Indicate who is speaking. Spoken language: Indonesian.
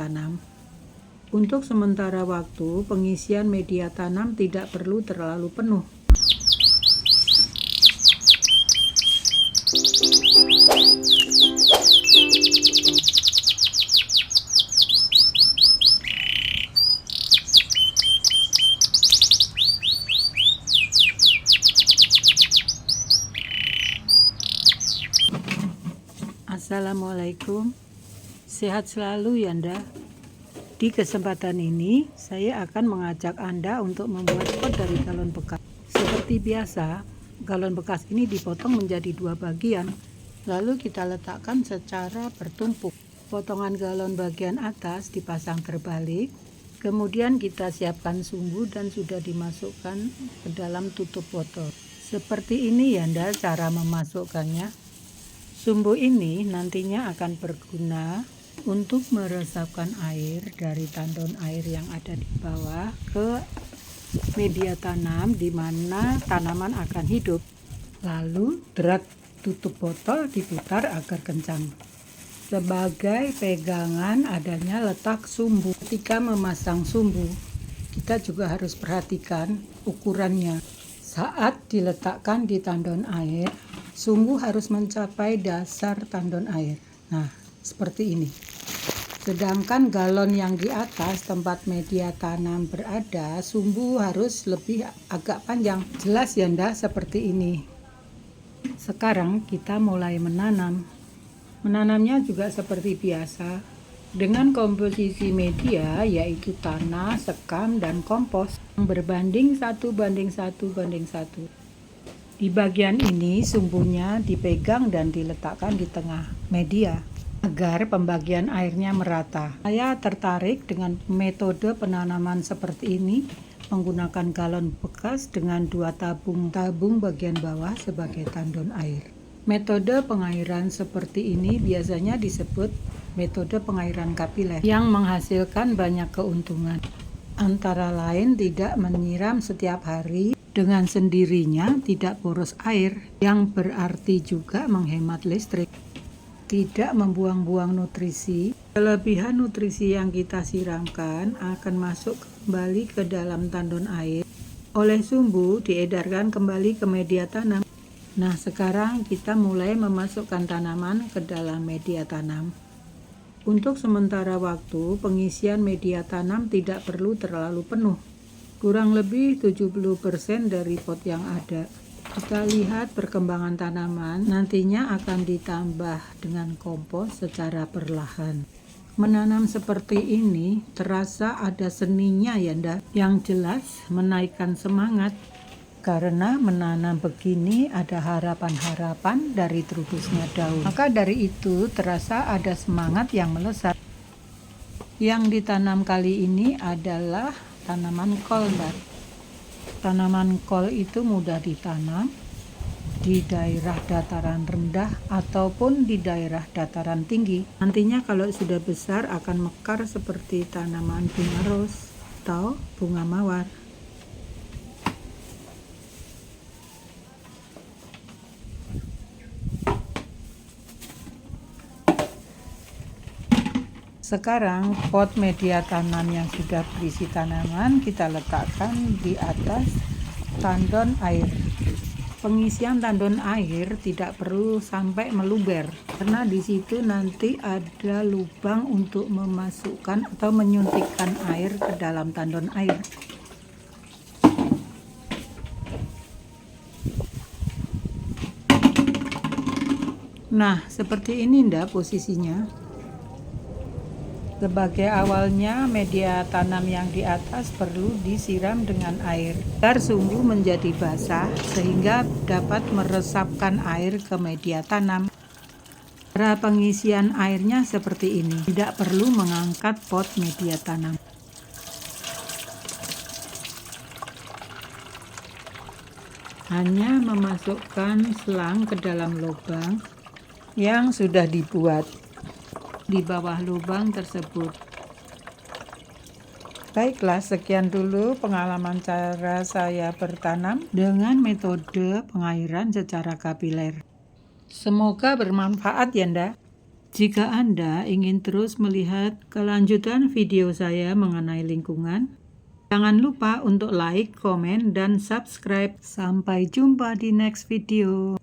Speaker 1: tanam. Untuk sementara waktu, pengisian media tanam tidak perlu terlalu penuh. Assalamualaikum, sehat selalu ya Anda. Di kesempatan ini saya akan mengajak Anda untuk membuat pot dari galon bekas. Seperti biasa, galon bekas ini dipotong menjadi dua bagian, lalu kita letakkan secara bertumpuk. Potongan galon bagian atas dipasang terbalik, kemudian kita siapkan sumbu dan sudah dimasukkan ke dalam tutup botol. Seperti ini ya Anda cara memasukkannya. Sumbu ini nantinya akan berguna untuk meresapkan air dari tandon air yang ada di bawah ke media tanam di mana tanaman akan hidup. Lalu drag tutup botol diputar agar kencang. Sebagai pegangan adanya letak sumbu. Ketika memasang sumbu, kita juga harus perhatikan ukurannya. Saat diletakkan di tandon air, sumbu harus mencapai dasar tandon air. Nah, seperti ini. Sedangkan galon yang di atas tempat media tanam berada, sumbu harus lebih agak panjang. Jelas ya Anda, seperti ini. Sekarang kita mulai menanam. Menanamnya juga seperti biasa. Dengan komposisi media yaitu tanah, sekam, dan kompos berbanding 1:1:1. Di bagian ini sumbunya dipegang dan diletakkan di tengah media agar pembagian airnya merata. Saya tertarik dengan metode penanaman seperti ini menggunakan galon bekas dengan 2 tabung bagian bawah sebagai tandon air. Metode pengairan seperti ini biasanya disebut metode pengairan kapiler yang menghasilkan banyak keuntungan. Antara lain tidak menyiram setiap hari dengan sendirinya, tidak boros air, yang berarti juga menghemat listrik. Tidak membuang-buang nutrisi. Kelebihan nutrisi yang kita siramkan akan masuk kembali ke dalam tandon air. Oleh sumbu diedarkan kembali ke media tanam. Nah, sekarang kita mulai memasukkan tanaman ke dalam media tanam. Untuk sementara waktu, pengisian media tanam tidak perlu terlalu penuh. Kurang lebih 70% dari pot yang ada. Kita lihat perkembangan tanaman, nantinya akan ditambah dengan kompos secara perlahan. Menanam seperti ini terasa ada seninya ya Anda. Yang jelas menaikkan semangat. Karena menanam begini ada harapan-harapan dari terubusnya daun. Maka dari itu terasa ada semangat yang melesat. Yang ditanam kali ini adalah tanaman kol, Mbak. Tanaman kol itu mudah ditanam di daerah dataran rendah ataupun di daerah dataran tinggi. Nantinya kalau sudah besar akan mekar seperti tanaman bunga ros atau bunga mawar. Sekarang pot media tanam yang sudah berisi tanaman kita letakkan di atas tandon air. Pengisian tandon air tidak perlu sampai meluber karena di situ nanti ada lubang untuk memasukkan atau menyuntikkan air ke dalam tandon air. Nah, seperti ini ndak posisinya. Sebagai awalnya, media tanam yang di atas perlu disiram dengan air agar sumbu menjadi basah sehingga dapat meresapkan air ke media tanam. Cara pengisian airnya seperti ini, tidak perlu mengangkat pot media tanam. Hanya memasukkan selang ke dalam lubang yang sudah dibuat di bawah lubang tersebut. Baiklah, sekian dulu pengalaman cara saya bertanam dengan metode pengairan secara kapiler. Semoga bermanfaat ya Anda. Jika Anda ingin terus melihat kelanjutan video saya mengenai lingkungan, jangan lupa untuk like, komen, dan subscribe. Sampai jumpa di next video.